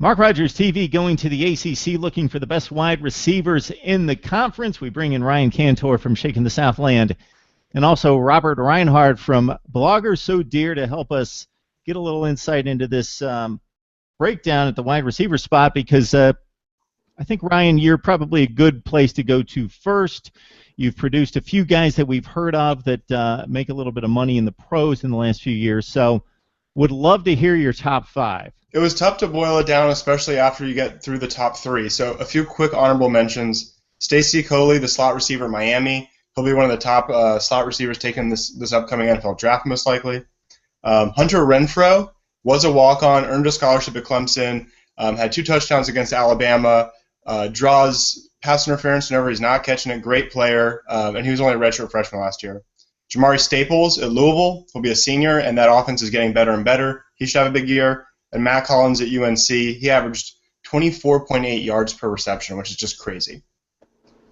Mark Rogers TV going to the ACC looking for the best wide receivers in the conference. We bring in Ryan Kantor from Shaking the Southland and also Robert Reinhard from Bloggers So Dear to help us get a little insight into this breakdown at the wide receiver spot because I think, Ryan, you're probably a good place to go to first. You've produced a few guys that we've heard of that make a little bit of money in the pros in the last few years. So would love to hear your top five. It was tough to boil it down, especially after you get through the top three. So a few quick honorable mentions. Stacey Coley, the slot receiver at Miami. He'll be one of the top slot receivers taken this upcoming NFL draft, most likely. Hunter Renfrow was a walk-on, earned a scholarship at Clemson, had 2 touchdowns against Alabama, draws pass interference whenever he's not catching it, great player, and he was only a redshirt freshman last year. Jamari Staples at Louisville will be a senior, and that offense is getting better and better. He should have a big year. And Matt Collins at UNC, he averaged 24.8 yards per reception, which is just crazy.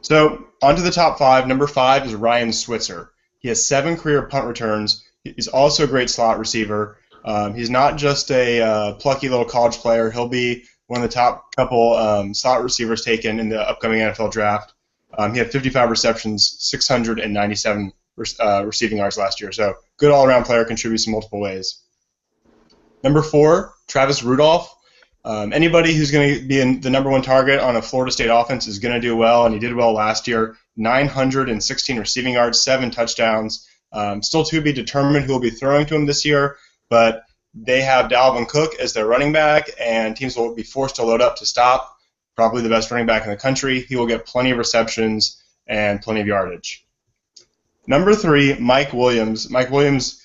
So on to the top 5. Number 5 is Ryan Switzer. He has 7 career punt returns. He's also a great slot receiver. He's not just a plucky little college player. He'll be one of the top couple slot receivers taken in the upcoming NFL draft. He had 55 receptions, 697 receiving yards last year. So good all-around player, contributes in multiple ways. Number 4, Travis Rudolph. Anybody who's going to be in the number 1 target on a Florida State offense is going to do well, and he did well last year. 916 receiving yards, 7 touchdowns. Still to be determined who will be throwing to him this year, but they have Dalvin Cook as their running back, and teams will be forced to load up to stop. Probably the best running back in the country. He will get plenty of receptions and plenty of yardage. Number 3, Mike Williams. Mike Williams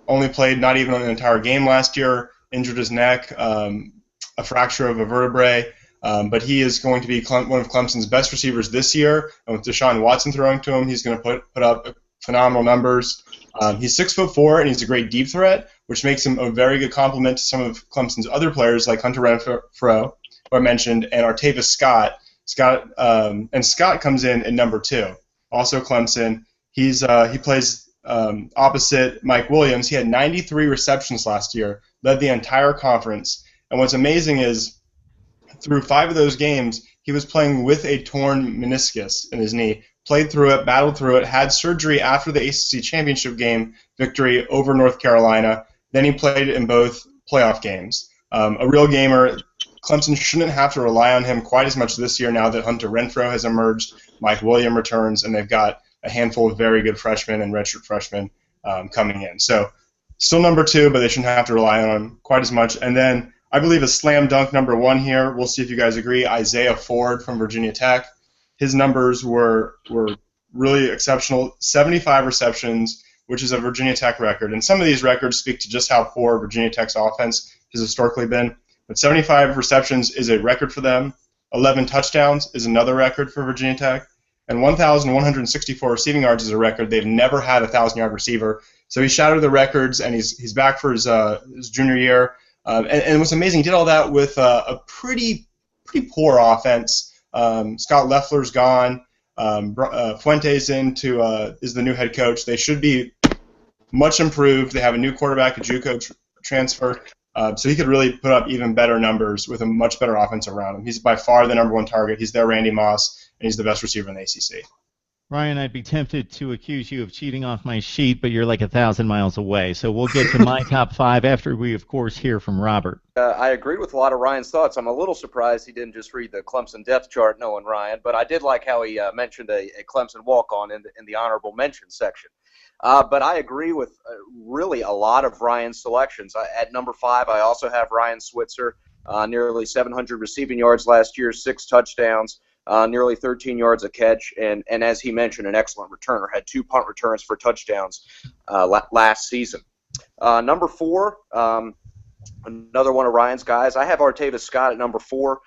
only played not even an entire game last year, injured his neck, a fracture of a vertebrae, but he is going to be one of Clemson's best receivers this year, and with Deshaun Watson throwing to him, he's going to put up phenomenal numbers. He's 6'4", and he's a great deep threat, which makes him a very good complement to some of Clemson's other players like Hunter Renfrow, who I mentioned, and Artavis Scott. Scott comes in at number 2. Also Clemson. He plays opposite Mike Williams. He had 93 receptions last year, led the entire conference. And what's amazing is through 5 of those games, he was playing with a torn meniscus in his knee, played through it, battled through it, had surgery after the ACC championship game victory over North Carolina. Then he played in both playoff games. A real gamer. Clemson shouldn't have to rely on him quite as much this year now that Hunter Renfrow has emerged, Mike Williams returns, and they've got a handful of very good freshmen and redshirt freshmen coming in. So still number 2, but they shouldn't have to rely on him quite as much. And then I believe a slam dunk number 1 here. We'll see if you guys agree. Isaiah Ford from Virginia Tech. His numbers were really exceptional. 75 receptions, which is a Virginia Tech record. And some of these records speak to just how poor Virginia Tech's offense has historically been. But 75 receptions is a record for them. 11 touchdowns is another record for Virginia Tech. And 1,164 receiving yards is a record. They've never had a 1,000-yard receiver. So he shattered the records, and he's back for his junior year. And what's amazing, he did all that with a pretty poor offense. Scott Loeffler's gone. Fuentes is the new head coach. They should be much improved. They have a new quarterback, a JUCO transfer. So he could really put up even better numbers with a much better offense around him. He's by far the number 1 target. He's their Randy Moss, and he's the best receiver in the ACC. Ryan, I'd be tempted to accuse you of cheating off my sheet, but you're like 1,000 miles away. So we'll get to my top 5 after we, of course, hear from Robert. I agree with a lot of Ryan's thoughts. I'm a little surprised he didn't just read the Clemson depth chart, knowing Ryan, but I did like how he mentioned a Clemson walk-on in the honorable mention section. But I agree with really a lot of Ryan's selections. At number 5, I also have Ryan Switzer, nearly 700 receiving yards last year, 6 touchdowns. Nearly 13 yards a catch, and as he mentioned, an excellent returner. Had 2 punt returns for touchdowns last season. Number 4, another one of Ryan's guys. I have Artavis Scott at number 4.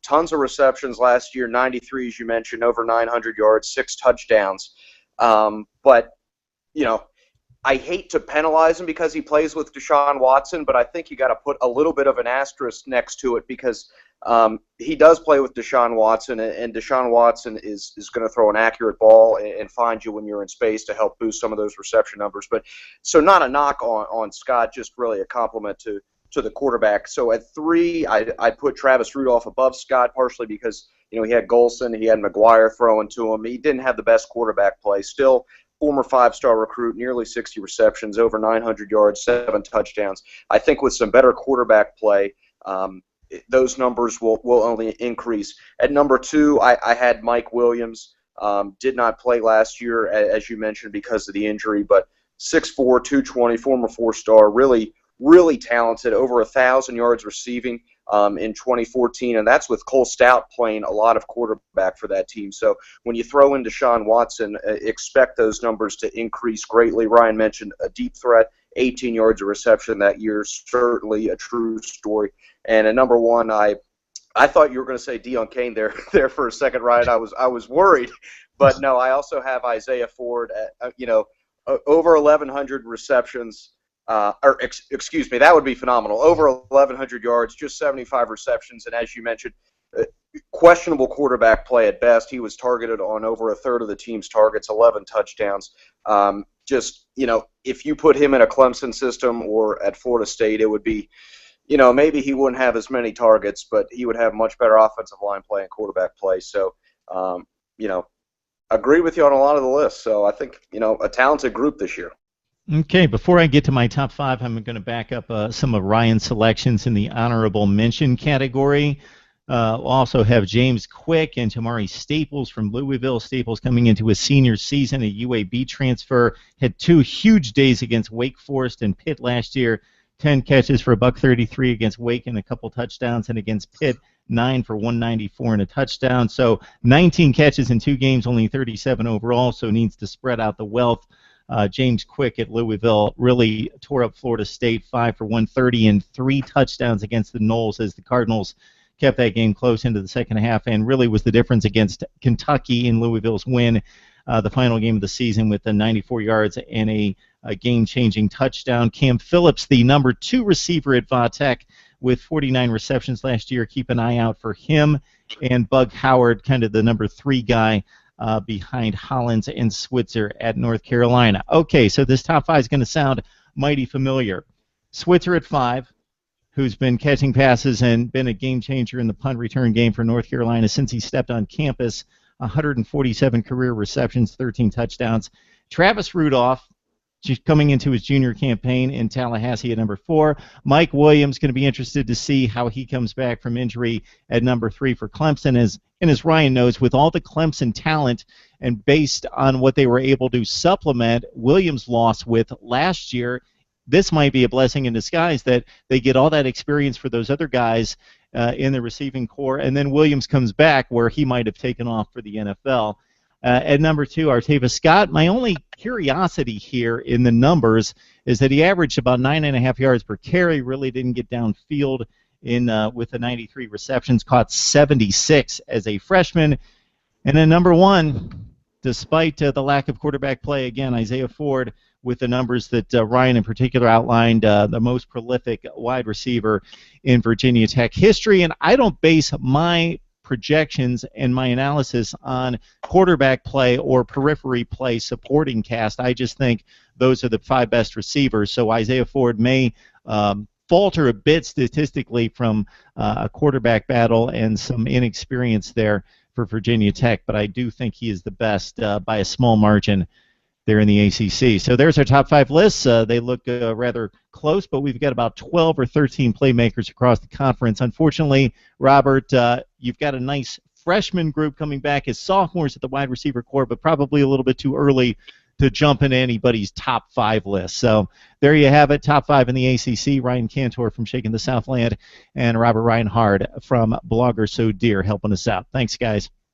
Tons of receptions last year, 93 as you mentioned, over 900 yards, 6 touchdowns. But, you know, I hate to penalize him because he plays with Deshaun Watson, but I think you got to put a little bit of an asterisk next to it because he does play with Deshaun Watson, and Deshaun Watson is going to throw an accurate ball and find you when you're in space to help boost some of those reception numbers. But so not a knock on Scott, just really a compliment to to the quarterback. So at 3, I put Travis Rudolph above Scott, partially because he had Golson, he had McGuire throwing to him. He didn't have the best quarterback play. Still, former 5-star recruit, nearly 60 receptions, over 900 yards, 7 touchdowns. I think with some better quarterback play, those numbers will only increase. At number 2, I had Mike Williams. Did not play last year, as you mentioned, because of the injury, but 6'4", 220, former 4-star, really talented, over 1,000 yards receiving in 2014, and that's with Cole Stout playing a lot of quarterback for that team. So when you throw in Deshaun Watson, expect those numbers to increase greatly. Ryan mentioned a deep threat, 18 yards of reception that year, certainly a true story. And at number 1, I thought you were going to say Deion Kane there for a second, Ryan. I was worried, but no, I also have Isaiah Ford at over 1,100 receptions. Excuse me, that would be phenomenal. Over 1,100 yards, just 75 receptions, and as you mentioned, questionable quarterback play at best. He was targeted on over a third of the team's targets, 11 touchdowns. If you put him in a Clemson system or at Florida State, it would be, maybe he wouldn't have as many targets, but he would have much better offensive line play and quarterback play. So, agree with you on a lot of the lists. So I think, a talented group this year. Okay, before I get to my top 5, I'm going to back up some of Ryan's selections in the honorable mention category. We'll also have James Quick and Tamari Staples from Louisville. Staples coming into his senior season, a UAB transfer, had 2 huge days against Wake Forest and Pitt last year. 10 catches for $133 against Wake and a couple touchdowns, and against Pitt, 9 for $194 and a touchdown. So 19 catches in 2 games, only 37 overall, so needs to spread out the wealth. James Quick at Louisville really tore up Florida State, 5 for $130 and 3 touchdowns against the Noles, as the Cardinals kept that game close into the second half, and really was the difference against Kentucky in Louisville's win, the final game of the season, with the 94 yards and a game-changing touchdown. Cam Phillips, the number 2 receiver at Va-Tech, with 49 receptions last year. Keep an eye out for him. And Bug Howard, kind of the number 3 guy behind Hollins and Switzer at North Carolina. Okay, so this top 5 is going to sound mighty familiar. Switzer at 5, who's been catching passes and been a game changer in the punt return game for North Carolina since he stepped on campus. 147 career receptions, 13 touchdowns. Travis Rudolph, coming into his junior campaign in Tallahassee at number 4. Mike Williams, going to be interested to see how he comes back from injury at number 3 for Clemson. As Ryan knows, with all the Clemson talent and based on what they were able to supplement Williams' loss with last year, this might be a blessing in disguise that they get all that experience for those other guys in the receiving corps, and then Williams comes back where he might have taken off for the NFL. At number 2, Artavis Scott. My only curiosity here in the numbers is that he averaged about 9.5 yards per carry, really didn't get downfield with the 93 receptions, caught 76 as a freshman. And then number 1, despite the lack of quarterback play, again, Isaiah Ford, with the numbers that Ryan in particular outlined, the most prolific wide receiver in Virginia Tech history. And I don't base my projections and my analysis on quarterback play or periphery play supporting cast. I just think those are the 5 best receivers. So Isaiah Ford may falter a bit statistically from a quarterback battle and some inexperience there for Virginia Tech, but I do think he is the best by a small margin there in the ACC. So there's our top 5 lists. They look rather close, but we've got about 12 or 13 playmakers across the conference. Unfortunately, Robert, you've got a nice freshman group coming back as sophomores at the wide receiver corps, but probably a little bit too early to jump into anybody's top 5 list. So there you have it, top 5 in the ACC. Ryan Kantor from Shaking the Southland and Robert Reinhard from Blogger So Dear helping us out. Thanks, guys.